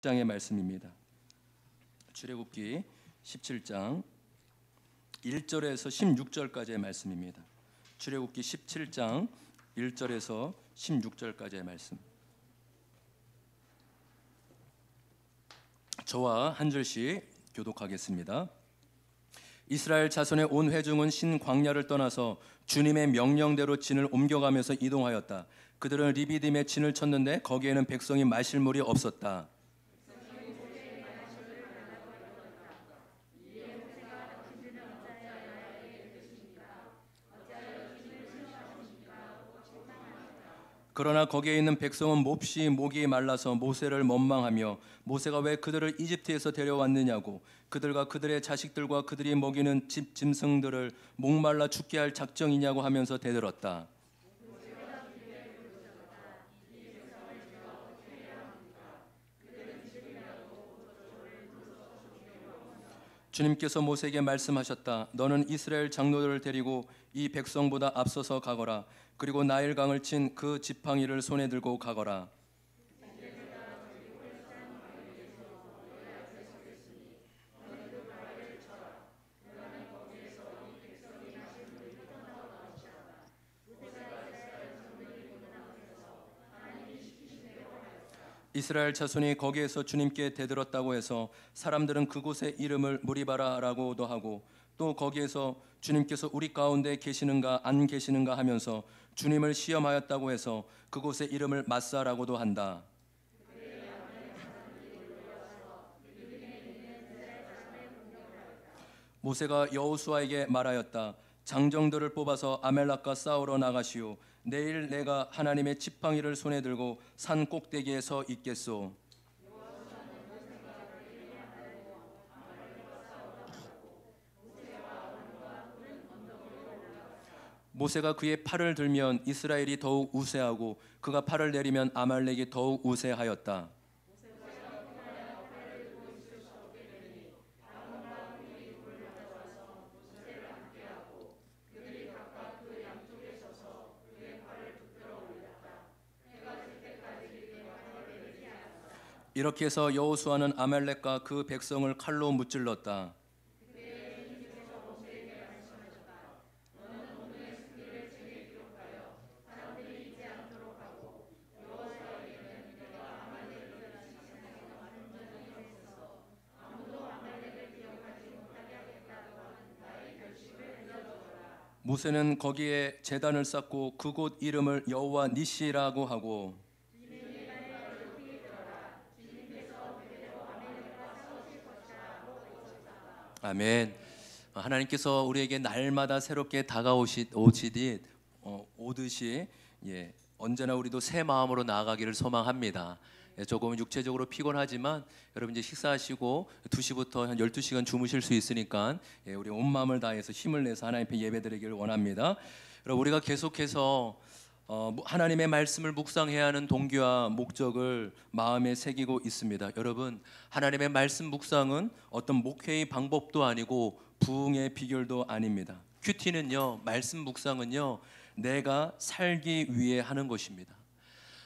17장의 말씀입니다. 출애굽기 17장 1절에서 16절까지의 말씀입니다. 출애굽기 17장 1절에서 16절까지의 말씀. 저와 한 절씩 교독하겠습니다. 이스라엘 자손의 온 회중은 신 광야를 떠나서 주님의 명령대로 진을 옮겨가면서 이동하였다. 그들은 리비딤에 진을 쳤는데 거기에는 백성이 마실 물이 없었다. 그러나 거기에 있는 백성은 몹시 목이 말라서 모세를 원망하며 모세가 왜 그들을 이집트에서 데려왔느냐고 그들과 그들의 자식들과 그들이 먹이는 집 짐승들을 목말라 죽게 할 작정이냐고 하면서 대들었다. 주님께서 모세에게 말씀하셨다. 너는 이스라엘 장로들을 데리고 이 백성보다 앞서서 가거라. 그리고 나일강을 친 그 지팡이를 손에 들고 가거라. 이스라엘 자손이 거기에서 주님께 대들었다고 해서 사람들은 그곳의 이름을 무리바라라고도 하고 또 거기에서 주님께서 우리 가운데 계시는가 안 계시는가 하면서 주님을 시험하였다고 해서 그곳의 이름을 마사라고도 한다. 모세가 여호수아에게 말하였다. 장정들을 뽑아서 아멜렉과 싸우러 나가시오. 내일 내가 하나님의 지팡이를 손에 들고 산 꼭대기에 서 있겠소. 모세가 그의 팔을 들면 이스라엘이 더욱 우세하고 그가 팔을 내리면 아말렉이 더욱 우세하였다. 이렇게 해서 여호수아는 아말렉과 그 백성을 칼로 무찔렀다. 모세는 거기에 제단을 쌓고 그곳 이름을 여호와 니시라고 하고 아멘. 하나님께서 우리에게 날마다 새롭게 다가오시듯 오듯이 언제나 우리도 새 마음으로 나아가기를 소망합니다. 조금 육체적으로 피곤하지만 여러분 이제 식사하시고 2시부터 한 12시간 주무실 수 있으니까 우리 온 마음을 다해서 힘을 내서 하나님 앞에 예배드리기를 원합니다. 여러분 우리가 계속해서 하나님의 말씀을 묵상해야 하는 동기와 목적을 마음에 새기고 있습니다. 여러분 하나님의 말씀 묵상은 어떤 목회의 방법도 아니고 부흥의 비결도 아닙니다. 큐티는요, 말씀 묵상은요, 내가 살기 위해 하는 것입니다.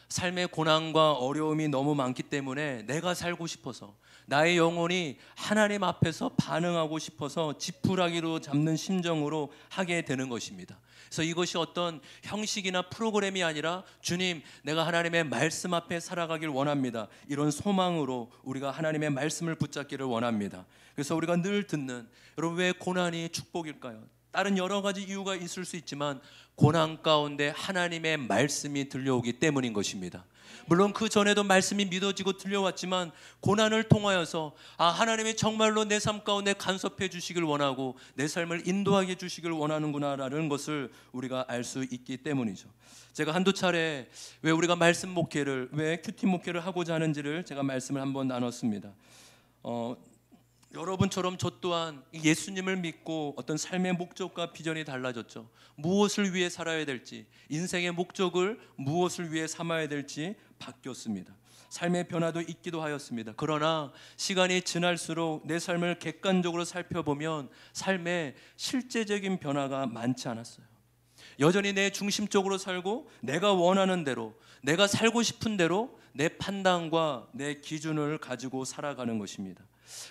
삶의 고난과 어려움이 너무 많기 때문에 내가 살고 싶어서 나의 영혼이 하나님 앞에서 반응하고 싶어서 지푸라기로 잡는 심정으로 하게 되는 것입니다. 그래서 이것이 어떤 형식이나 프로그램이 아니라 주님, 내가 하나님의 말씀 앞에 살아가길 원합니다. 이런 소망으로 우리가 하나님의 말씀을 붙잡기를 원합니다. 그래서 우리가 늘 듣는, 여러분 왜 고난이 축복일까요? 다른 여러 가지 이유가 있을 수 있지만 고난 가운데 하나님의 말씀이 들려오기 때문인 것입니다. 물론 그 전에도 말씀이 믿어지고 들려왔지만 고난을 통하여서 하나님이 정말로 내 삶 가운데 간섭해 주시길 원하고 내 삶을 인도하게 해주시길 원하는구나라는 것을 우리가 알 수 있기 때문이죠. 제가 한두 차례 왜 우리가 말씀 목회를, 왜 큐티 목회를 하고자 하는지를 제가 말씀을 한번 나눴습니다. 여러분처럼 저 또한 예수님을 믿고 어떤 삶의 목적과 비전이 달라졌죠. 무엇을 위해 살아야 될지, 인생의 목적을 무엇을 위해 삼아야 될지 바뀌었습니다. 삶의 변화도 있기도 하였습니다. 그러나 시간이 지날수록 내 삶을 객관적으로 살펴보면 삶에 실제적인 변화가 많지 않았어요. 여전히 내 중심적으로 살고 내가 원하는 대로, 내가 살고 싶은 대로 내 판단과 내 기준을 가지고 살아가는 것입니다.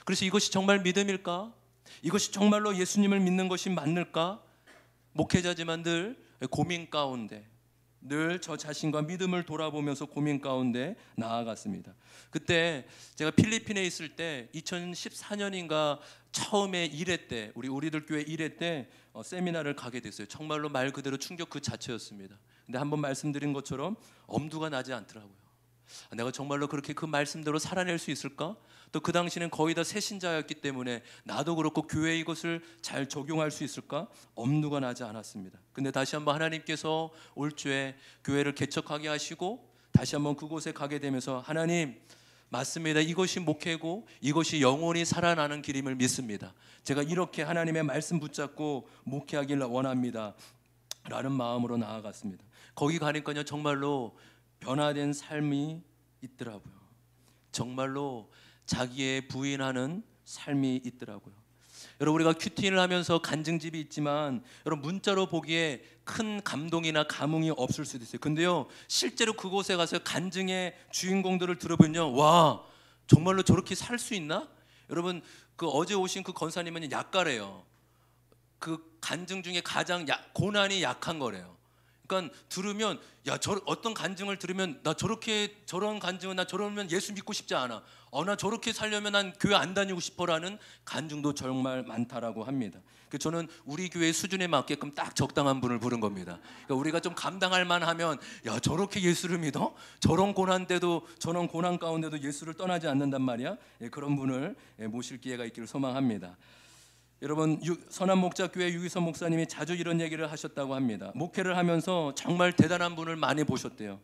그래서 이것이 정말 믿음일까? 이것이 정말로 예수님을 믿는 것이 맞을까? 목회자지만 늘 고민 가운데, 늘 저 자신과 믿음을 돌아보면서 고민 가운데 나아갔습니다. 그때 제가 필리핀에 있을 때 2014년인가 처음에 1회 때 우리들 교회 1회 때 세미나를 가게 됐어요. 정말로 말 그대로 충격 그 자체였습니다. 근데 한번 말씀드린 것처럼 엄두가 나지 않더라고요. 내가 정말로 그렇게 그 말씀대로 살아낼 수 있을까? 또 그 당시는 거의 다 새신자였기 때문에 나도 그렇고 교회에 이것을 잘 적용할 수 있을까? 엄두가 나지 않았습니다. 근데 다시 한번 하나님께서 올 주에 교회를 개척하게 하시고 다시 한번 그곳에 가게 되면서 하나님 맞습니다. 이것이 목회고 이것이 영원히 살아나는 길임을 믿습니다. 제가 이렇게 하나님의 말씀 붙잡고 목회하길 원합니다 라는 마음으로 나아갔습니다. 거기 가니까요 정말로 변화된 삶이 있더라고요. 정말로 자기의 부인하는 삶이 있더라고요. 여러분 우리가 큐티인을 하면서 간증집이 있지만 여러분 문자로 보기에 큰 감동이나 감흥이 없을 수도 있어요. 근데요 실제로 그곳에 가서 간증의 주인공들을 들어보면요 와 정말로 저렇게 살 수 있나? 여러분 그 어제 오신 그 권사님은 약가래요. 그 간증 중에 가장 고난이 약한 거래요. 그러니까 들으면 어떤 간증을 들으면 나 저런 간증은 나 저러면 예수 믿고 싶지 않아. 나 저렇게 살려면 난 교회 안 다니고 싶어라는 간증도 정말 많다라고 합니다. 그래서 저는 우리 교회 수준에 맞게끔 딱 적당한 분을 부른 겁니다. 그러니까 우리가 좀 감당할 만하면 저렇게 예수를 믿어? 저런 고난때도 저런 고난 가운데도 예수를 떠나지 않는단 말이야. 그런 분을 모실 기회가 있기를 소망합니다. 여러분 선한목자교회 유기선 목사님이 자주 이런 얘기를 하셨다고 합니다. 목회를 하면서 정말 대단한 분을 많이 보셨대요.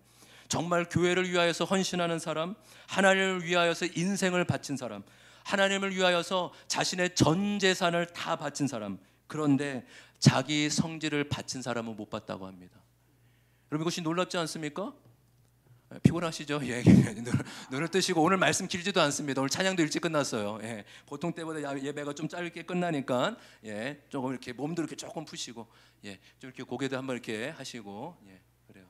정말 교회를 위하여서 헌신하는 사람, 하나님을 위하여서 인생을 바친 사람, 하나님을 위하여서 자신의 전 재산을 다 바친 사람, 그런데 자기 성질을 바친 사람은 못 봤다고 합니다. 여러분 이것이 놀랍지 않습니까? 피곤하시죠? 예, 눈을 뜨시고 오늘 말씀 길지도 않습니다. 오늘 찬양도 일찍 끝났어요. 예, 보통 때보다 예배가 좀 짧게 끝나니까 조금 이렇게 몸도 이렇게 조금 푸시고 좀 이렇게 고개도 한번 이렇게 하시고 그래요.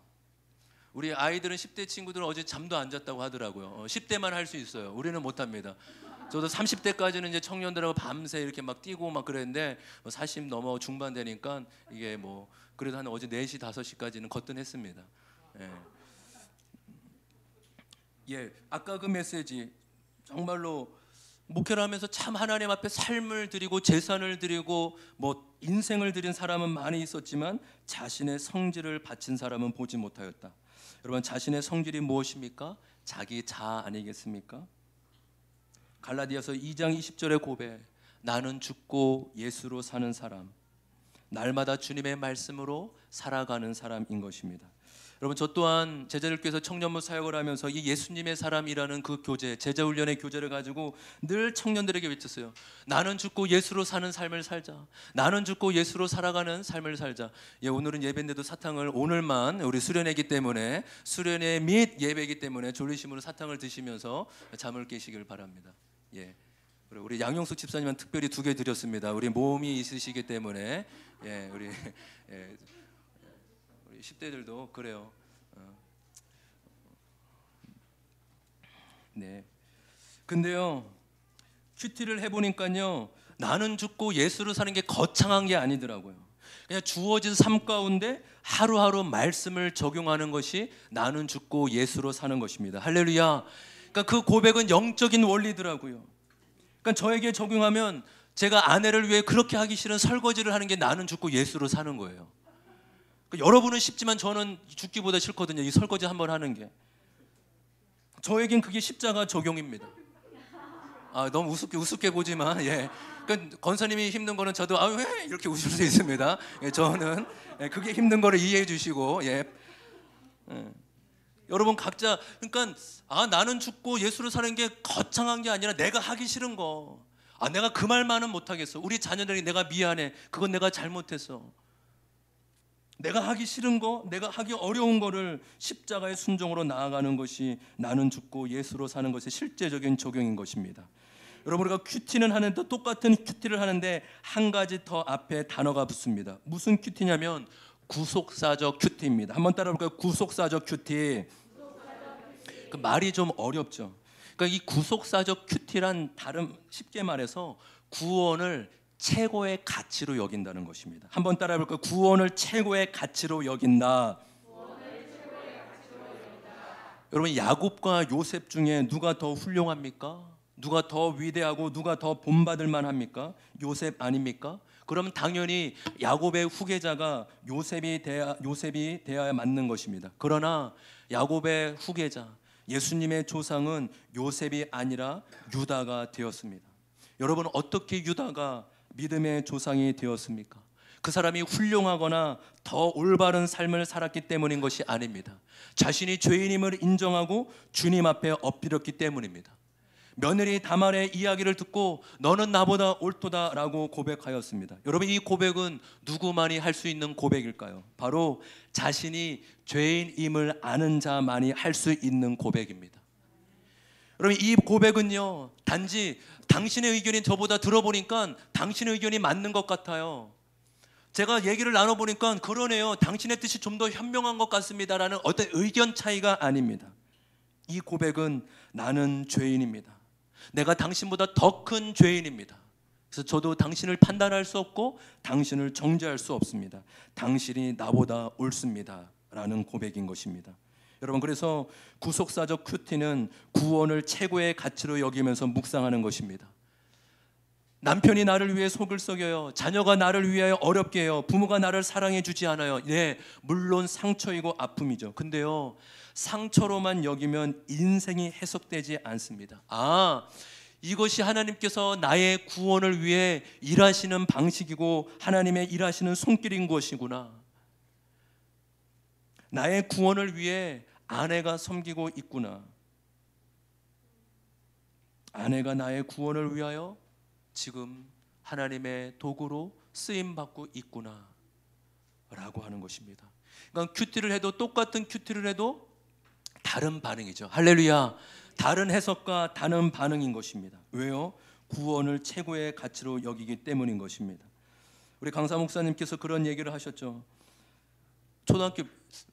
우리 아이들은 10대 친구들은 어제 잠도 안 잤다고 하더라고요. 10대만 할 수 있어요. 우리는 못 합니다. 저도 30대까지는 이제 청년들하고 밤새 이렇게 막 뛰고 막 그랬는데 40 넘어 중반 되니까 이게 뭐 그래도 한 어제 4시 5시까지는 거뜬했습니다. 아까 그 메시지 정말로 목회를 하면서 참 하나님 앞에 삶을 드리고 재산을 드리고 뭐 인생을 드린 사람은 많이 있었지만 자신의 성질을 바친 사람은 보지 못하였다. 여러분 자신의 성질이 무엇입니까? 자기 자아 아니겠습니까? 갈라디아서 2장 20절의 고백, 나는 죽고 예수로 사는 사람, 날마다 주님의 말씀으로 살아가는 사람인 것입니다. 여러분 저 또한 제자들께서 청년부 사역을 하면서 이 예수님의 사람이라는 그 교재, 제자훈련의 교재를 가지고 늘 청년들에게 외쳤어요. 나는 죽고 예수로 사는 삶을 살자. 나는 죽고 예수로 살아가는 삶을 살자. 오늘은 예배인데도 사탕을 오늘만 우리 수련회이기 때문에 수련회 및 예배이기 때문에 졸리심으로 사탕을 드시면서 잠을 깨시길 바랍니다. 우리 양용숙 집사님은 특별히 2개 드렸습니다. 우리 모험이 있으시기 때문에 우리 10대들도 그래요. 근데요 큐티를 해보니까요 나는 죽고 예수로 사는 게 거창한 게 아니더라고요. 그냥 주어진 삶 가운데 하루하루 말씀을 적용하는 것이 나는 죽고 예수로 사는 것입니다. 할렐루야. 그러니까 그 고백은 영적인 원리더라고요. 그러니까 저에게 적용하면 제가 아내를 위해 그렇게 하기 싫은 설거지를 하는 게 나는 죽고 예수로 사는 거예요. 여러분은 쉽지만 저는 죽기보다 싫거든요. 이 설거지 한번 하는 게. 저에겐 그게 십자가 적용입니다. 너무 우습게 보지만 그러니까 권사님이 힘든 거는 저도 왜 이렇게 웃을 수 있습니다. 저는 그게 힘든 거를 이해해 주시고 여러분 각자 그러니까 나는 죽고 예수를 사는 게 거창한 게 아니라 내가 하기 싫은 거. 내가 그 말만은 못하겠어. 우리 자녀들이 내가 미안해. 그건 내가 잘못했어. 내가 하기 싫은 거, 내가 하기 어려운 거를 십자가의 순종으로 나아가는 것이 나는 죽고 예수로 사는 것의 실제적인 적용인 것입니다. 여러분 우리가 큐티는 하는데 똑같은 큐티를 하는데 한 가지 더 앞에 단어가 붙습니다. 무슨 큐티냐면 구속사적 큐티입니다. 한번 따라볼까요? 구속사적 큐티. 그 말이 좀 어렵죠. 그러니까 이 구속사적 큐티란 다른 쉽게 말해서 구원을 최고의 가치로 여긴다는 것입니다. 한번 따라해볼까요? 구원을 최고의 가치로 여긴다. 여러분, 야곱과 요셉 중에 누가 더 훌륭합니까? 누가 더 위대하고 누가 더 본받을 만합니까? 요셉 아닙니까? 그러면 당연히 야곱의 후계자가 요셉이 되어야 맞는 것입니다. 그러나 야곱의 후계자 예수님의 조상은 요셉이 아니라 유다가 되었습니다. 여러분, 어떻게 유다가 믿음의 조상이 되었습니까? 그 사람이 훌륭하거나 더 올바른 삶을 살았기 때문인 것이 아닙니다. 자신이 죄인임을 인정하고 주님 앞에 엎드렸기 때문입니다. 며느리 다말의 이야기를 듣고 너는 나보다 옳도다라고 고백하였습니다. 여러분, 이 고백은 누구만이 할 수 있는 고백일까요? 바로 자신이 죄인임을 아는 자만이 할 수 있는 고백입니다. 여러분, 이 고백은요, 단지 당신의 의견이 저보다 들어보니까 당신의 의견이 맞는 것 같아요. 제가 얘기를 나눠보니까 그러네요, 당신의 뜻이 좀 더 현명한 것 같습니다라는 어떤 의견 차이가 아닙니다. 이 고백은 나는 죄인입니다. 내가 당신보다 더 큰 죄인입니다. 그래서 저도 당신을 판단할 수 없고 당신을 정죄할 수 없습니다. 당신이 나보다 옳습니다 라는 고백인 것입니다. 여러분, 그래서 구속사적 큐티는 구원을 최고의 가치로 여기면서 묵상하는 것입니다. 남편이 나를 위해 속을 썩여요. 자녀가 나를 위하여 어렵게 해요. 부모가 나를 사랑해 주지 않아요. 네, 물론 상처이고 아픔이죠. 근데요, 상처로만 여기면 인생이 해석되지 않습니다. 이것이 하나님께서 나의 구원을 위해 일하시는 방식이고 하나님의 일하시는 손길인 것이구나. 나의 구원을 위해 아내가 섬기고 있구나. 아내가 나의 구원을 위하여 지금 하나님의 도구로 쓰임받고 있구나 라고 하는 것입니다. 그러니까 큐티를 해도, 똑같은 큐티를 해도 다른 반응이죠. 할렐루야. 다른 해석과 다른 반응인 것입니다. 왜요? 구원을 최고의 가치로 여기기 때문인 것입니다. 우리 강사 목사님께서 그런 얘기를 하셨죠. 초등학교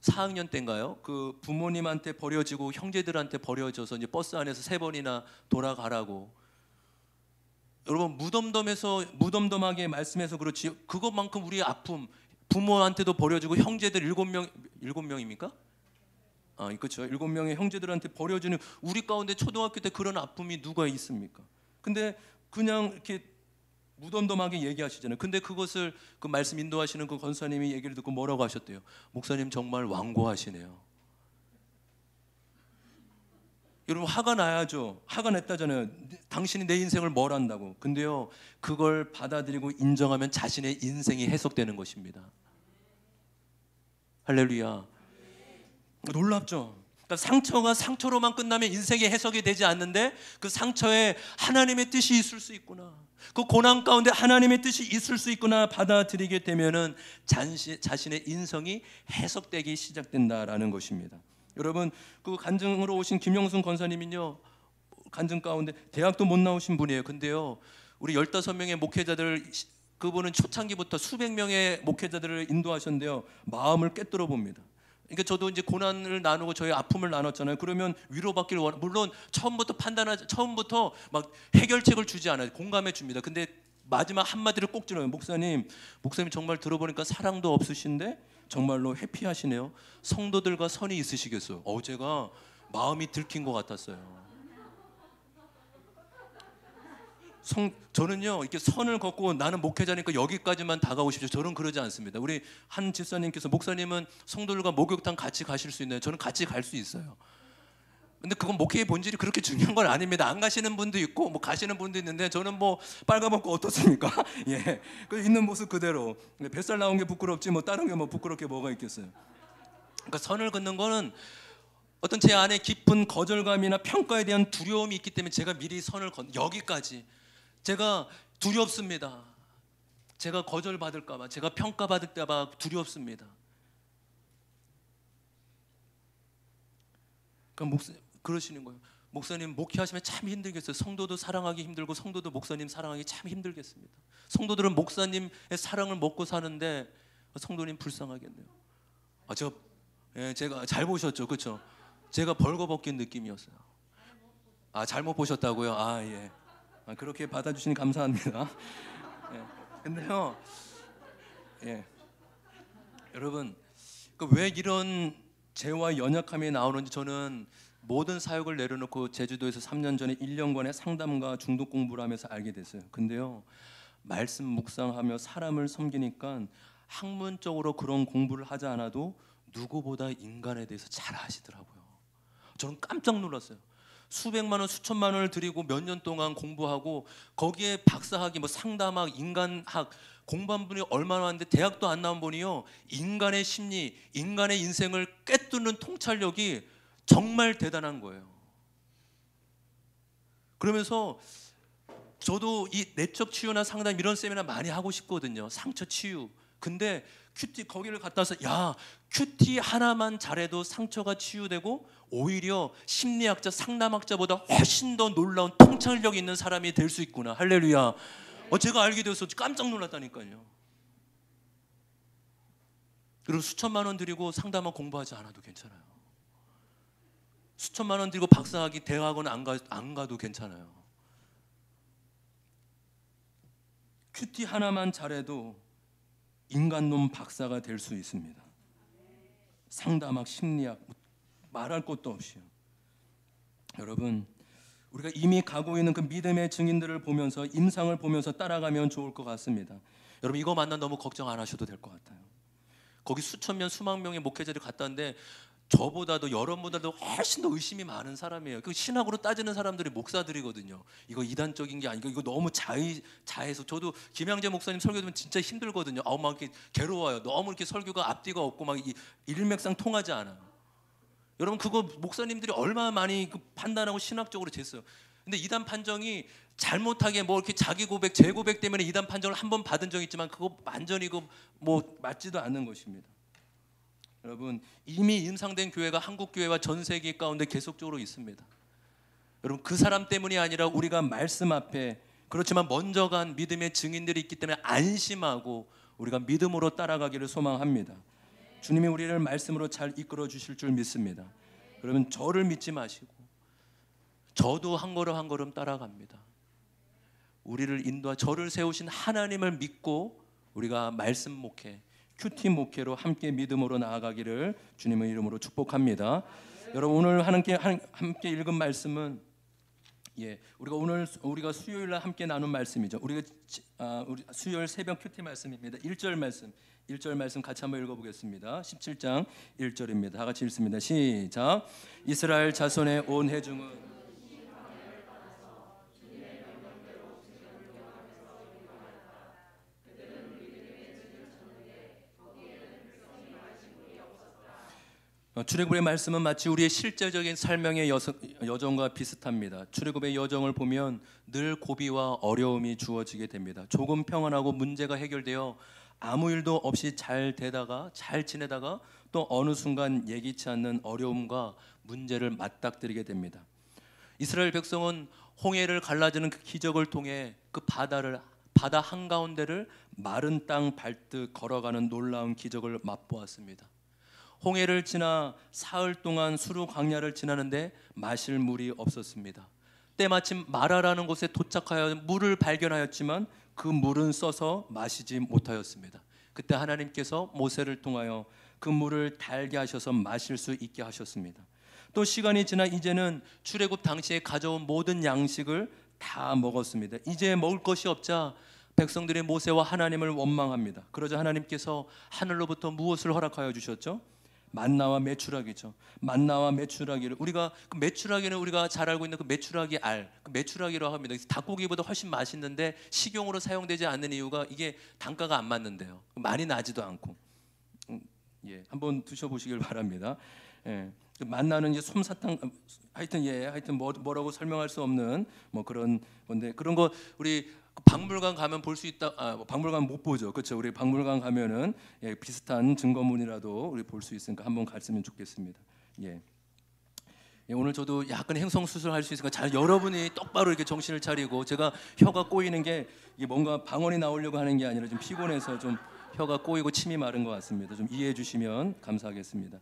4학년 때인가요? 그 부모님한테 버려지고 형제들한테 버려져서 이제 버스 안에서 3번이나 돌아가라고. 여러분, 무덤덤하게 말씀해서 그렇지 그것만큼 우리의 아픔, 부모한테도 버려지고 형제들 7명입니까? 그렇죠. 7명의 형제들한테 버려지는 우리 가운데 초등학교 때 그런 아픔이 누가 있습니까? 근데 그냥 이렇게 무덤덤하게 얘기하시잖아요. 근데 그것을 그 말씀 인도하시는 그 권사님이 얘기를 듣고 뭐라고 하셨대요? 목사님 정말 완고하시네요. 여러분, 화가 나야죠. 화가 냈다잖아요. 당신이 내 인생을 뭘 안다고. 근데요, 그걸 받아들이고 인정하면 자신의 인생이 해석되는 것입니다. 할렐루야. 놀랍죠. 그러니까 상처가 상처로만 끝나면 인생의 해석이 되지 않는데 그 상처에 하나님의 뜻이 있을 수 있구나, 그 고난 가운데 하나님의 뜻이 있을 수 있구나 받아들이게 되면은 자신의 인성이 해석되기 시작된다라는 것입니다. 여러분, 그 간증으로 오신 김영순 권사님은요, 간증 가운데 대학도 못 나오신 분이에요. 근데요, 우리 15명의 목회자들, 그분은 초창기부터 수백 명의 목회자들을 인도하셨는데요, 마음을 꿰뚫어 봅니다. 그러니까 저도 이제 고난을 나누고 저희 아픔을 나눴잖아요. 그러면 위로받기를 물론 처음부터 막 해결책을 주지 않아요. 공감해 줍니다. 근데 마지막 한마디를 꼭 들어요. 목사님 정말 들어보니까 사랑도 없으신데 정말로 해피하시네요. 성도들과 선이 있으시겠어요. 제가 마음이 들킨 것 같았어요. 저는요, 이렇게 선을 걷고 나는 목회자니까 여기까지만 다가오십시오, 저는 그러지 않습니다. 우리 한 집사님께서 목사님은 성도들과 목욕탕 같이 가실 수 있나요? 저는 같이 갈 수 있어요. 근데 그건 목회의 본질이 그렇게 중요한 건 아닙니다. 안 가시는 분도 있고 뭐 가시는 분도 있는데 저는 뭐 빨가벗고 어떻습니까? 예, 그 있는 모습 그대로. 뱃살 나온 게 부끄럽지 뭐 다른 게 뭐 부끄럽게 뭐가 있겠어요. 그러니까 선을 긋는 거는 어떤 제 안에 깊은 거절감이나 평가에 대한 두려움이 있기 때문에 제가 미리 선을 여기까지. 제가 두렵습니다. 제가 거절받을까 봐, 제가 평가받을까 봐 두렵습니다. 그러니까 그러시는 거예요. 목사님 목회하시면 참 힘들겠어요. 성도도 사랑하기 힘들고 성도도 목사님 사랑하기 참 힘들겠습니다. 성도들은 목사님의 사랑을 먹고 사는데 성도님 불쌍하겠네요. 제가 잘 보셨죠, 그렇죠? 제가 벌거벗긴 느낌이었어요. 잘못 보셨다고요? 예. 그렇게 받아주시니 감사합니다. 예. 근데요, 예. 여러분, 왜 이런 죄와 연약함이 나오는지 저는 모든 사역을 내려놓고 제주도에서 3년 전에 1년간의 상담과 중독 공부를 하면서 알게 됐어요. 근데요, 말씀 묵상하며 사람을 섬기니까 학문적으로 그런 공부를 하지 않아도 누구보다 인간에 대해서 잘 아시더라고요. 저는 깜짝 놀랐어요. 수백만 원, 수천만 원을 들이고 몇 년 동안 공부하고 거기에 박사학위, 상담학, 인간학 공부한 분이 얼마나 많은데 대학도 안 나온 분이요, 인간의 심리, 인간의 인생을 꿰뚫는 통찰력이 정말 대단한 거예요. 그러면서 저도 이 내적 치유나 상담 이런 세미나 많이 하고 싶거든요. 상처 치유. 근데 큐티 거기를 갔다 와서 큐티 하나만 잘해도 상처가 치유되고 오히려 심리학자, 상담학자보다 훨씬 더 놀라운 통찰력 있는 사람이 될 수 있구나. 할렐루야. 제가 알게 되어서 깜짝 놀랐다니까요. 그리고 수천만 원 들이고 상담학 공부하지 않아도 괜찮아요. 수천만 원 들이고 박사학위 대학원 안 가도 괜찮아요. 큐티 하나만 잘해도 인간론 박사가 될 수 있습니다. 상담학, 심리학 말할 것도 없이요. 여러분, 우리가 이미 가고 있는 그 믿음의 증인들을 보면서 임상을 보면서 따라가면 좋을 것 같습니다. 여러분, 이거 만나 너무 걱정 안 하셔도 될 것 같아요. 거기 수천 명, 수만 명의 목회자들이 갔다 왔는데 저보다도 여러분보다도 훨씬 더 의심이 많은 사람이에요. 그 신학으로 따지는 사람들이 목사들이거든요. 이거 이단적인 게 아니고 이거 너무 자해서, 저도 김양재 목사님 설교 들으면 진짜 힘들거든요. 막 이렇게 괴로워요. 너무 이렇게 설교가 앞뒤가 없고 막 일맥상 통하지 않아요. 여러분, 그거 목사님들이 얼마나 많이 판단하고 신학적으로 쟀어요. 근데 이단 판정이 잘못하게 이렇게 자기 고백, 제 고백 때문에 이단 판정을 한 번 받은 적이 있지만 그거 완전히 맞지도 않는 것입니다. 여러분, 이미 임상된 교회가 한국 교회와 전 세계 가운데 계속적으로 있습니다. 여러분, 그 사람 때문이 아니라 우리가 말씀 앞에, 그렇지만 먼저 간 믿음의 증인들이 있기 때문에 안심하고 우리가 믿음으로 따라가기를 소망합니다. 주님이 우리를 말씀으로 잘 이끌어 주실 줄 믿습니다. 그러면 저를 믿지 마시고 저도 한 걸음 한 걸음 따라갑니다. 우리를 저를 세우신 하나님을 믿고 우리가 말씀 목회, 큐티 목회로 함께 믿음으로 나아가기를 주님의 이름으로 축복합니다. 여러분, 오늘 함께 읽은 말씀은 우리가 수요일 날 함께 나눈 말씀이죠. 우리 수요일 새벽 큐티 말씀입니다. 1절 말씀 같이 한번 읽어보겠습니다. 17장 1절입니다. 다 같이 읽습니다. 시작. 이스라엘 자손의 온 회중은 출애굽의 말씀은 마치 우리의 실제적인 삶의 여정과 비슷합니다. 출애굽의 여정을 보면 늘 고비와 어려움이 주어지게 됩니다. 조금 평안하고 문제가 해결되어 아무 일도 없이 잘 지내다가 또 어느 순간 예기치 않는 어려움과 문제를 맞닥뜨리게 됩니다. 이스라엘 백성은 홍해를 갈라지는 그 기적을 통해 그 바다 한가운데를 마른 땅 밟듯 걸어가는 놀라운 기적을 맛보았습니다. 홍해를 지나 사흘 동안 수르 광야를 지나는데 마실 물이 없었습니다. 때마침 마라라는 곳에 도착하여 물을 발견하였지만 그 물은 써서 마시지 못하였습니다. 그때 하나님께서 모세를 통하여 그 물을 달게 하셔서 마실 수 있게 하셨습니다. 또 시간이 지나 이제는 출애굽 당시에 가져온 모든 양식을 다 먹었습니다. 이제 먹을 것이 없자 백성들이 모세와 하나님을 원망합니다. 그러자 하나님께서 하늘로부터 무엇을 허락하여 주셨죠? 만나와 메추라기죠. 만나와 메추라기를 메추라기는 우리가 잘 알고 있는 그 메추라기 메추라기라고 합니다. 닭고기보다 훨씬 맛있는데 식용으로 사용되지 않는 이유가 이게 단가가 안 맞는데요. 많이 나지도 않고. 한번 드셔보시길 바랍니다. 만나는 이제 솜사탕, 하여튼 뭐라고 설명할 수 없는 그런 건데, 그런 거 우리 박물관 가면 볼 수 있다. 박물관 못 보죠, 그렇죠? 우리 박물관 가면은 비슷한 증거물이라도 우리 볼 수 있으니까 한번 갔으면 좋겠습니다. 오늘 저도 약간 행성 수술할 수 있으니까 여러분이 똑바로 이렇게 정신을 차리고, 제가 혀가 꼬이는 게 이게 뭔가 방언이 나오려고 하는 게 아니라 좀 피곤해서 좀 혀가 꼬이고 침이 마른 것 같습니다. 좀 이해해 주시면 감사하겠습니다.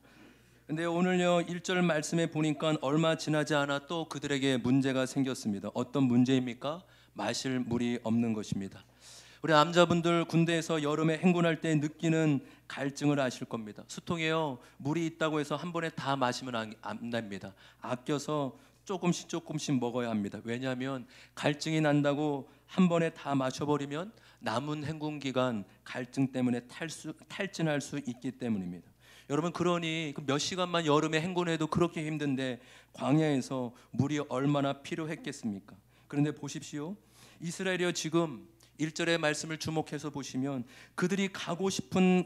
근데 오늘요 1절 말씀에 보니까 얼마 지나지 않아 또 그들에게 문제가 생겼습니다. 어떤 문제입니까? 마실 물이 없는 것입니다. 우리 남자분들 군대에서 여름에 행군할 때 느끼는 갈증을 아실 겁니다. 수통에요 물이 있다고 해서 한 번에 다 마시면 안 됩니다. 아껴서 조금씩 먹어야 합니다. 왜냐하면 갈증이 난다고 한 번에 다 마셔버리면 남은 행군 기간 갈증 때문에 탈진할 수 있기 때문입니다. 여러분, 그러니 몇 시간만 여름에 행군해도 그렇게 힘든데 광야에서 물이 얼마나 필요했겠습니까? 그런데 보십시오, 이스라엘이요 지금 1절의 말씀을 주목해서 보시면 그들이 가고 싶은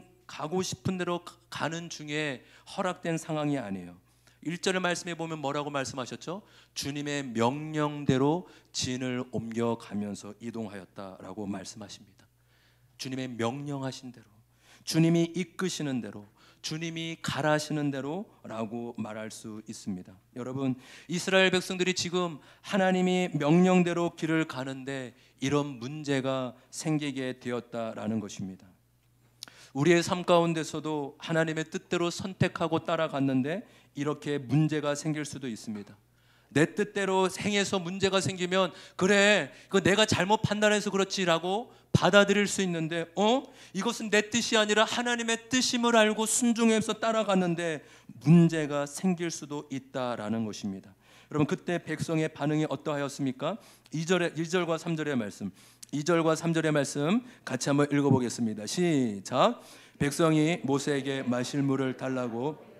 대로 가는 중에 허락된 상황이 아니에요. 1절의 말씀에 보면 뭐라고 말씀하셨죠? 주님의 명령대로 진을 옮겨가면서 이동하였다라고 말씀하십니다. 주님의 명령하신 대로, 주님이 이끄시는 대로, 주님이 가라시는 대로라고 말할 수 있습니다. 여러분, 이스라엘 백성들이 지금 하나님이 명령대로 길을 가는데 이런 문제가 생기게 되었다라는 것입니다. 우리의 삶 가운데서도 하나님의 뜻대로 선택하고 따라갔는데 이렇게 문제가 생길 수도 있습니다. 내 뜻대로 행해서 문제가 생기면 그래, 그거 내가 잘못 판단해서 그렇지라고 받아들일 수 있는데 이것은 내 뜻이 아니라 하나님의 뜻임을 알고 순종해서 따라갔는데 문제가 생길 수도 있다라는 것입니다. 여러분, 그때 백성의 반응이 어떠하였습니까? 2절과 3절의 말씀, 2절과 3절의 말씀 같이 한번 읽어보겠습니다. 시작. 백성이 모세에게 마실 물을 달라고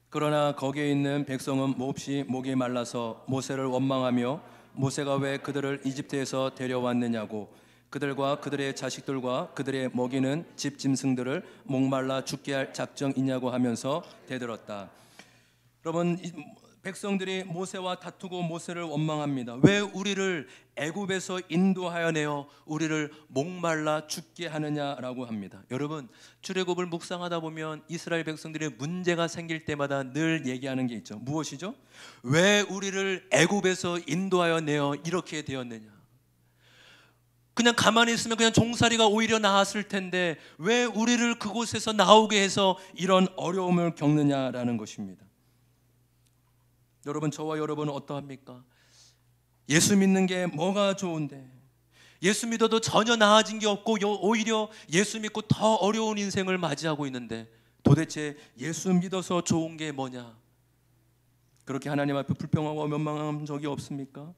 그러나 거기에 있는 백성은 몹시 목이 말라서 모세를 원망하며 모세가 왜 그들을 이집트에서 데려왔느냐고 그들과 그들의 자식들과 그들의 먹이는 집 짐승들을 목말라 죽게 할 작정이냐고 하면서 대들었다. 여러분, 백성들이 모세와 다투고 모세를 원망합니다. 왜 우리를 애굽에서 인도하여 내어 우리를 목말라 죽게 하느냐라고 합니다. 여러분, 출애굽을 묵상하다 보면 이스라엘 백성들의 문제가 생길 때마다 늘 얘기하는 게 있죠. 무엇이죠? 왜 우리를 애굽에서 인도하여 내어 이렇게 되었느냐? 그냥 가만히 있으면 그냥 종살이가 오히려 나았을 텐데 왜 우리를 그곳에서 나오게 해서 이런 어려움을 겪느냐라는 것입니다. 여러분, 저와 여러분은 어떠합니까? 예수 믿는 게 뭐가 좋은데 예수 믿어도 전혀 나아진 게 없고 오히려 예수 믿고 더 어려운 인생을 맞이하고 있는데 도대체 예수 믿어서 좋은 게 뭐냐? 그렇게 하나님 앞에 불평하고 원망한 적이 없습니까?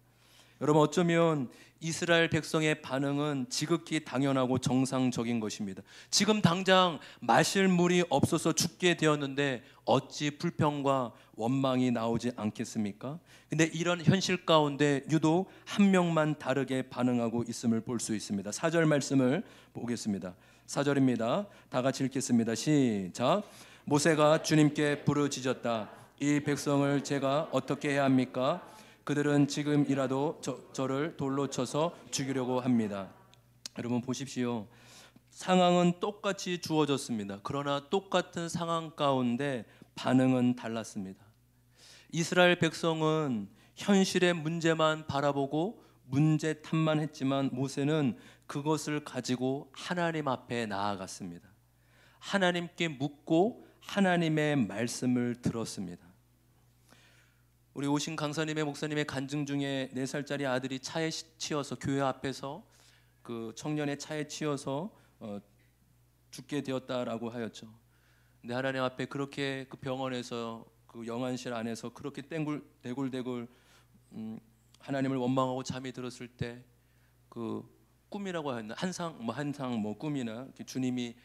여러분, 어쩌면 이스라엘 백성의 반응은 지극히 당연하고 정상적인 것입니다. 지금 당장 마실 물이 없어서 죽게 되었는데 어찌 불평과 원망이 나오지 않겠습니까? 근데 이런 현실 가운데 유독 한 명만 다르게 반응하고 있음을 볼 수 있습니다. 4절 말씀을 보겠습니다. 4절입니다. 다 같이 읽겠습니다. 시작. 모세가 주님께 부르짖었다. 이 백성을 제가 어떻게 해야 합니까? 그들은 지금이라도 저를 돌로 쳐서 죽이려고 합니다. 여러분, 보십시오. 상황은 똑같이 주어졌습니다. 그러나 똑같은 상황 가운데 반응은 달랐습니다. 이스라엘 백성은 현실의 문제만 바라보고 문제 탓만 했지만 모세는 그것을 가지고 하나님 앞에 나아갔습니다. 하나님께 묻고 하나님의 말씀을 들었습니다. 우리 오신 강사님의 목사님의 간증 중에 4살짜리 아들이 차에 치여서 교회 앞에서 그 청년의 차에 치여서 죽게 되었다라고 하였죠. 근데 하나님 앞에 그렇게 그 병원에서 그 영안실 안에서 그렇게 대굴대굴 하나님을 원망하고 잠이 들었을 때 그 꿈이라고 하였나 한상 꿈이나 주님이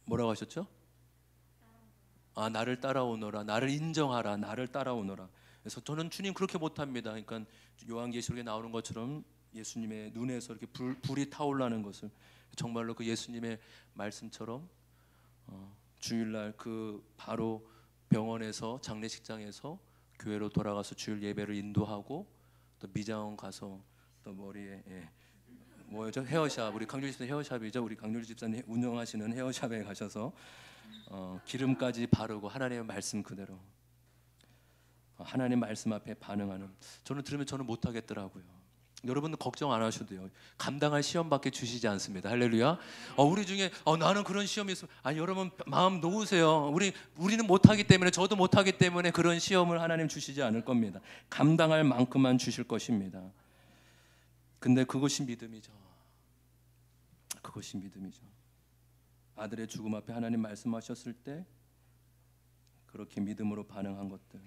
뭐라고 하셨죠? 나를 따라오너라, 나를 인정하라, 나를 따라오너라. 그래서 저는 주님 그렇게 못합니다. 그러니까 요한계시록에 나오는 것처럼 예수님의 눈에서 이렇게 불이 타올라는 것을 정말로 그 예수님의 말씀처럼 주일날 그 바로 병원에서 장례식장에서 교회로 돌아가서 주일 예배를 인도하고 또 미장원 가서 또 머리에 뭐죠? 헤어샵, 우리 강률 집사님 헤어샵이죠. 우리 강률 집사님 운영하시는 헤어샵에 가셔서 기름까지 바르고 하나님의 말씀 그대로. 하나님 말씀 앞에 반응하는, 저는 들으면 저는 못하겠더라고요. 여러분은 걱정 안 하셔도 돼요. 감당할 시험밖에 주시지 않습니다. 할렐루야. 우리 중에 나는 그런 시험이 있어. 아니, 여러분 마음 놓으세요. 우리는 못하기 때문에, 저도 못하기 때문에 그런 시험을 하나님 주시지 않을 겁니다. 감당할 만큼만 주실 것입니다. 근데 그것이 믿음이죠. 그것이 믿음이죠. 아들의 죽음 앞에 하나님 말씀하셨을 때 그렇게 믿음으로 반응한 것들.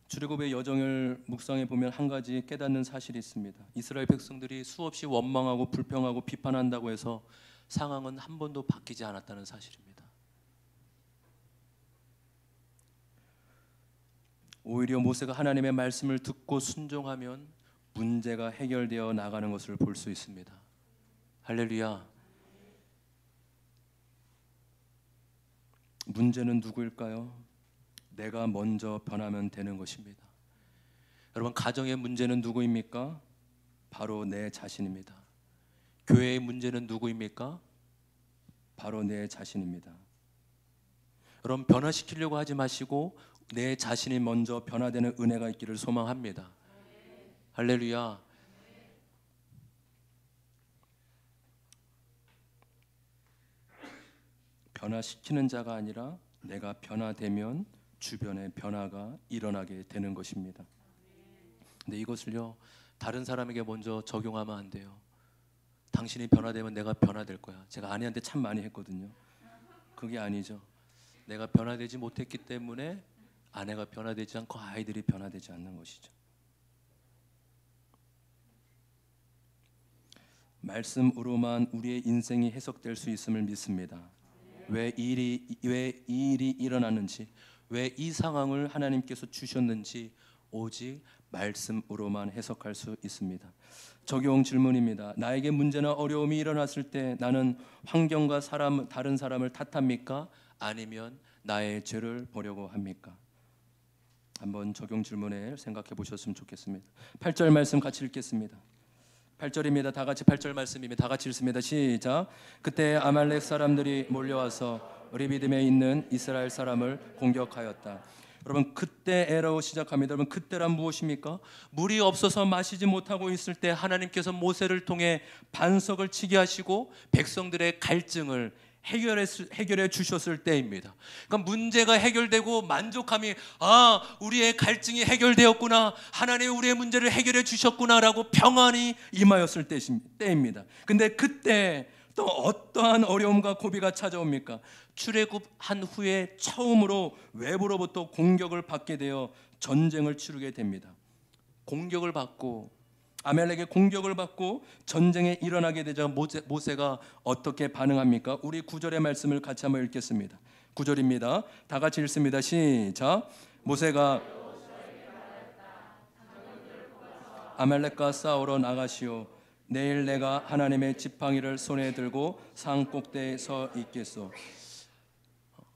출애굽의 여정을 묵상해 보면 한 가지 깨닫는 사실이 있습니다. 이스라엘 백성들이 수없이 원망하고 불평하고 비판한다고 해서 상황은 한 번도 바뀌지 않았다는 사실입니다. 오히려 모세가 하나님의 말씀을 듣고 순종하면 문제가 해결되어 나가는 것을 볼 수 있습니다. 할렐루야. 문제는 누구일까요? 내가 먼저 변하면 되는 것입니다. 여러분, 가정의 문제는 누구입니까? 바로 내 자신입니다. 교회의 문제는 누구입니까? 바로 내 자신입니다. 여러분, 변화시키려고 하지 마시고 내 자신이 먼저 변화되는 은혜가 있기를 소망합니다. 할렐루야. 변화시키는 자가 아니라 내가 변화되면 주변에 변화가 일어나게 되는 것입니다. 근데 이것을요, 다른 사람에게 먼저 적용하면 안 돼요. 당신이 변화되면 내가 변화될 거야. 제가 아내한테 참 많이 했거든요. 그게 아니죠. 내가 변화되지 못했기 때문에 아내가 변화되지 않고 아이들이 변화되지 않는 것이죠. 말씀으로만 우리의 인생이 해석될 수 있음을 믿습니다. 왜 이 일이 일어났는지, 왜 이 상황을 하나님께서 주셨는지 오직 말씀으로만 해석할 수 있습니다. 적용 질문입니다. 나에게 문제나 어려움이 일어났을 때 나는 환경과 다른 사람을 탓합니까? 아니면 나의 죄를 보려고 합니까? 한번 적용 질문에 생각해 보셨으면 좋겠습니다. 8절 말씀 같이 읽겠습니다. 8절입니다. 다 같이 8절 말씀입니다. 다 같이 읽습니다. 시작. 그때 아말렉 사람들이 몰려와서 르비딤에 있는 이스라엘 사람을 공격하였다. 여러분, 그때라고 시작합니다. 여러분, 그때란 무엇입니까? 물이 없어서 마시지 못하고 있을 때 하나님께서 모세를 통해 반석을 치게 하시고 백성들의 갈증을 해결해 주셨을 때입니다. 그러니까 문제가 해결되고 만족함이, 우리의 갈증이 해결되었구나, 하나님 우리의 문제를 해결해 주셨구나라고 평안이 임하였을 때입니다. 근데 그때 또 어떠한 어려움과 고비가 찾아옵니까? 출애굽한 후에 처음으로 외부로부터 공격을 받게 되어 전쟁을 치르게 됩니다. 공격을 받고, 아멜렉의 공격을 받고 전쟁에 일어나게 되자 모세가 어떻게 반응합니까? 우리 9절의 말씀을 같이 한번 읽겠습니다. 9절입니다. 다 같이 읽습니다. 시작. 모세가 아멜렉과 싸우러 나가시오. 내일 내가 하나님의 지팡이를 손에 들고 산 꼭대에 서 있겠소.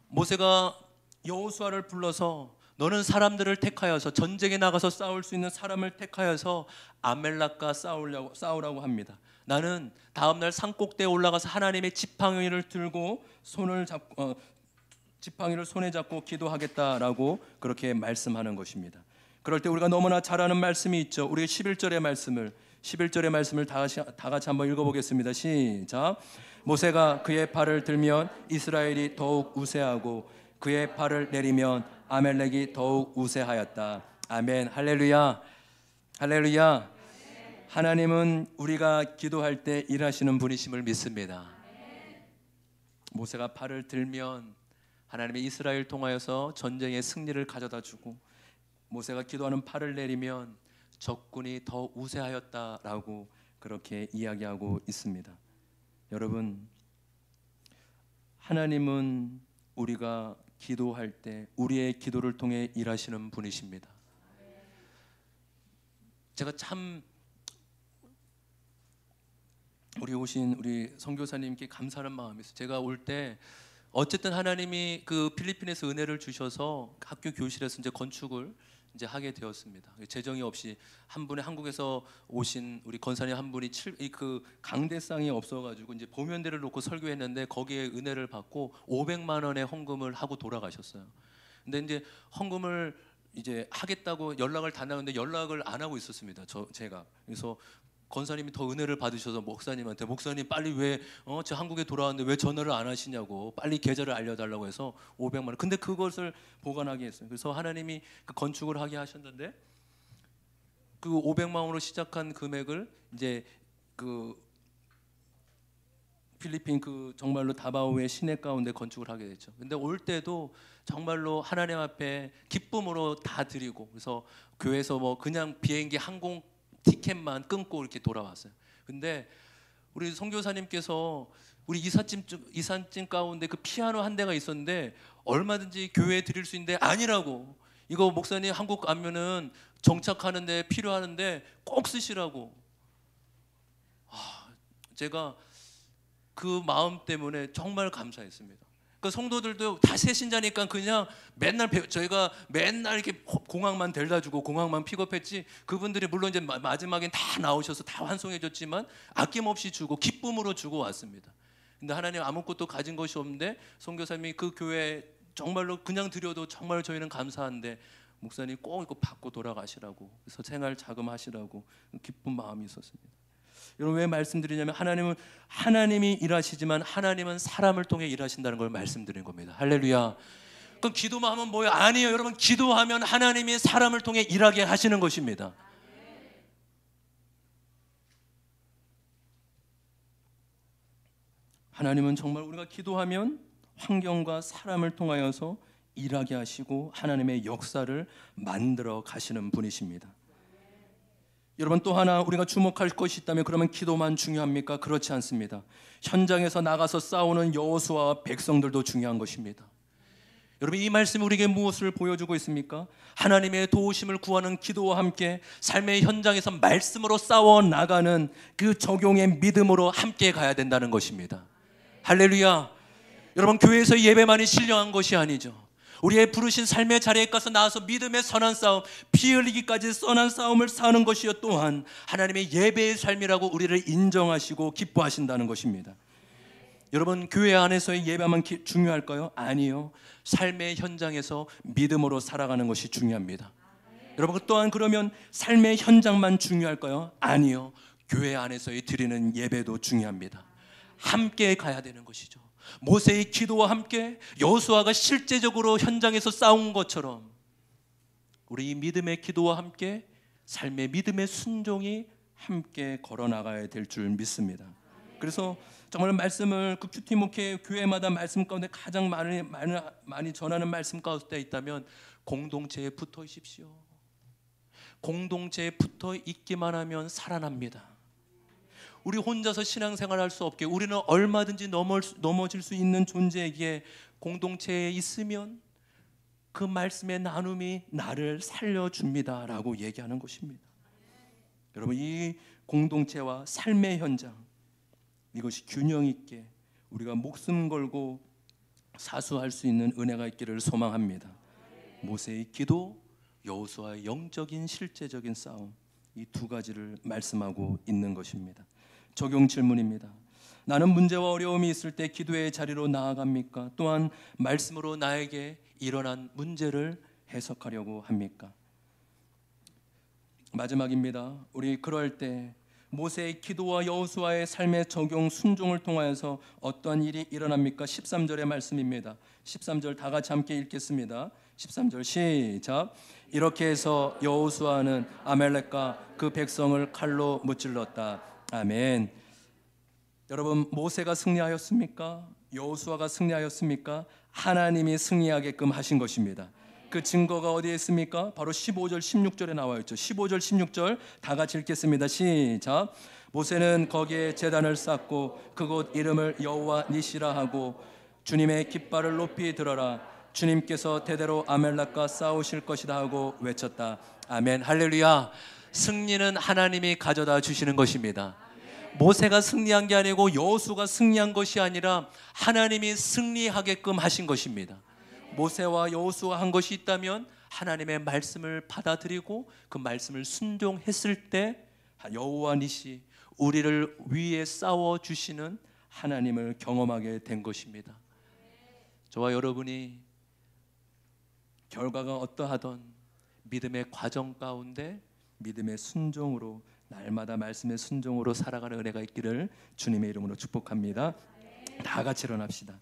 모세가 여호수아를 불러서 너는 사람들을 택하여서 전쟁에 나가서 싸울 수 있는 사람을 택하여서 아멜렉과 싸우라고 합니다. 나는 다음날 산 꼭대에 올라가서 하나님의 지팡이를 들고 지팡이를 손에 잡고 기도하겠다라고 그렇게 말씀하는 것입니다. 그럴 때 우리가 너무나 잘 아는 말씀이 있죠. 우리 11절의 말씀을 다 같이 한번 읽어보겠습니다. 시작. 모세가 그의 발을 들면 이스라엘이 더욱 우세하고 그의 발을 내리면 아멜렉이 더욱 우세하였다. 아멘. 할렐루야. 할렐루야. 하나님은 우리가 기도할 때 일하시는 분이심을 믿습니다. 모세가 발을 들면 하나님의 이스라엘 통하여서 전쟁의 승리를 가져다 주고, 모세가 기도하는 팔을 내리면 적군이 더 우세하였다라고 그렇게 이야기하고 있습니다. 여러분, 하나님은 우리가 기도할 때 우리의 기도를 통해 일하시는 분이십니다. 제가 참 오신 우리 선교사님께 감사하는 마음이 있어요. 제가 올 때 어쨌든 하나님이 그 필리핀에서 은혜를 주셔서 학교 교실에서 이제 건축을 이제 하게 되었습니다. 재정이 없이 한 분의 한국에서 오신 우리 권사님 한 분이 그 강대상이 없어가지고 이제 보면대를 놓고 설교했는데 거기에 은혜를 받고 500만 원의 헌금을 하고 돌아가셨어요. 근데 이제 헌금을 이제 하겠다고 연락을 다 나왔는데 연락을 안 하고 있었습니다. 제가. 그래서 권사님이 더 은혜를 받으셔서 목사님한테, 목사님 빨리 왜 저 한국에 돌아왔는데 왜 전화를 안 하시냐고, 빨리 계좌를 알려달라고 해서 500만 원. 근데 그것을 보관하게 했어요. 그래서 하나님이 그 건축을 하게 하셨는데 그 500만 원으로 시작한 금액을 이제 그 필리핀 그 정말로 다바오의 시내 가운데 건축을 하게 됐죠. 근데 올 때도 정말로 하나님 앞에 기쁨으로 다 드리고, 그래서 교회에서 뭐 그냥 비행기 항공 티켓만 끊고 이렇게 돌아왔어요. 근데 우리 선교사님께서 우리 이삿짐 가운데 그 피아노 한 대가 있었는데 얼마든지 교회에 드릴 수 있는데 아니라고, 이거 목사님 한국 가면은 정착하는데 필요하는데 꼭 쓰시라고. 제가 그 마음 때문에 정말 감사했습니다. 그 성도들도 다 새신자니까 그냥 맨날 저희가 맨날 이렇게 공항만 데려다 주고 공항만 픽업했지, 그분들이 물론 이제 마지막엔 다 나오셔서 다 환송해 줬지만 아낌없이 주고 기쁨으로 주고 왔습니다. 근데 하나님 아무것도 가진 것이 없는데 선교사님이 그 교회 정말로 그냥 드려도 정말 저희는 감사한데 목사님 꼭 이거 받고 돌아가시라고, 그래서 생활 자금하시라고 기쁜 마음이 있었습니다. 여러분, 왜 말씀드리냐면 하나님이 일하시지만 하나님은 사람을 통해 일하신다는 걸 말씀드리는 겁니다. 할렐루야. 그럼 기도만 하면 뭐예요? 아니에요. 여러분, 기도하면 하나님이 사람을 통해 일하게 하시는 것입니다. 하나님은 정말 우리가 기도하면 환경과 사람을 통하여서 일하게 하시고 하나님의 역사를 만들어 가시는 분이십니다. 여러분, 또 하나 우리가 주목할 것이 있다면 그러면 기도만 중요합니까? 그렇지 않습니다. 현장에서 나가서 싸우는 여호수아와 백성들도 중요한 것입니다. 여러분, 이 말씀이 우리에게 무엇을 보여주고 있습니까? 하나님의 도우심을 구하는 기도와 함께 삶의 현장에서 말씀으로 싸워 나가는 그 적용의 믿음으로 함께 가야 된다는 것입니다. 할렐루야. 여러분, 교회에서 예배만이 신령한 것이 아니죠. 우리의 부르신 삶의 자리에 가서 나와서 믿음의 선한 싸움, 피 흘리기까지 선한 싸움을 사는 것이요, 또한 하나님의 예배의 삶이라고 우리를 인정하시고 기뻐하신다는 것입니다. 여러분, 교회 안에서의 예배만 중요할까요? 아니요. 삶의 현장에서 믿음으로 살아가는 것이 중요합니다. 여러분, 또한 그러면 삶의 현장만 중요할까요? 아니요. 교회 안에서의 드리는 예배도 중요합니다. 함께 가야 되는 것이죠. 모세의 기도와 함께 여호수아가 실제적으로 현장에서 싸운 것처럼 우리 믿음의 기도와 함께 삶의 믿음의 순종이 함께 걸어나가야 될 줄 믿습니다. 그래서 정말 말씀을 그 큐티 목회 교회마다 말씀 가운데 가장 많이 전하는 말씀 가운데 있다면 공동체에 붙어 있십시오. 공동체에 붙어 있기만 하면 살아납니다. 우리 혼자서 신앙생활 할 수 없게, 우리는 얼마든지 넘어질 수 있는 존재에게 공동체에 있으면 그 말씀의 나눔이 나를 살려줍니다 라고 얘기하는 것입니다. 여러분, 이 공동체와 삶의 현장, 이것이 균형 있게 우리가 목숨 걸고 사수할 수 있는 은혜가 있기를 소망합니다. 모세의 기도, 여호수아의 영적인 실제적인 싸움, 이 두 가지를 말씀하고 있는 것입니다. 적용 질문입니다. 나는 문제와 어려움이 있을 때 기도의 자리로 나아갑니까? 또한 말씀으로 나에게 일어난 문제를 해석하려고 합니까? 마지막입니다. 우리 그럴 때 모세의 기도와 여호수아의 삶의 적용 순종을 통하여서 어떠한 일이 일어납니까? 13절의 말씀입니다. 13절 다 같이 함께 읽겠습니다. 13절 시작. 이렇게 해서 여호수아는 아말렉과 그 백성을 칼로 무찔렀다. 아멘. 여러분, 모세가 승리하였습니까? 여호수아가 승리하였습니까? 하나님이 승리하게끔 하신 것입니다. 그 증거가 어디에 있습니까? 바로 15절 16절에 나와 있죠. 15절 16절 다 같이 읽겠습니다. 시작. 모세는 거기에 제단을 쌓고 그곳 이름을 여호와 니시라 하고 주님의 깃발을 높이 들어라, 주님께서 대대로 아멜렉과 싸우실 것이다 하고 외쳤다. 아멘. 할렐루야. 승리는 하나님이 가져다 주시는 것입니다. 모세가 승리한 게 아니고 여호수아가 승리한 것이 아니라 하나님이 승리하게끔 하신 것입니다. 모세와 여호수아가 한 것이 있다면 하나님의 말씀을 받아들이고 그 말씀을 순종했을 때 여호와 니시, 우리를 위해 싸워 주시는 하나님을 경험하게 된 것입니다. 저와 여러분이 결과가 어떠하던 믿음의 과정 가운데 믿음의 순종으로 날마다 말씀의 순종으로 살아가는 은혜가 있기를 주님의 이름으로 축복합니다. 다 같이 일어납시다.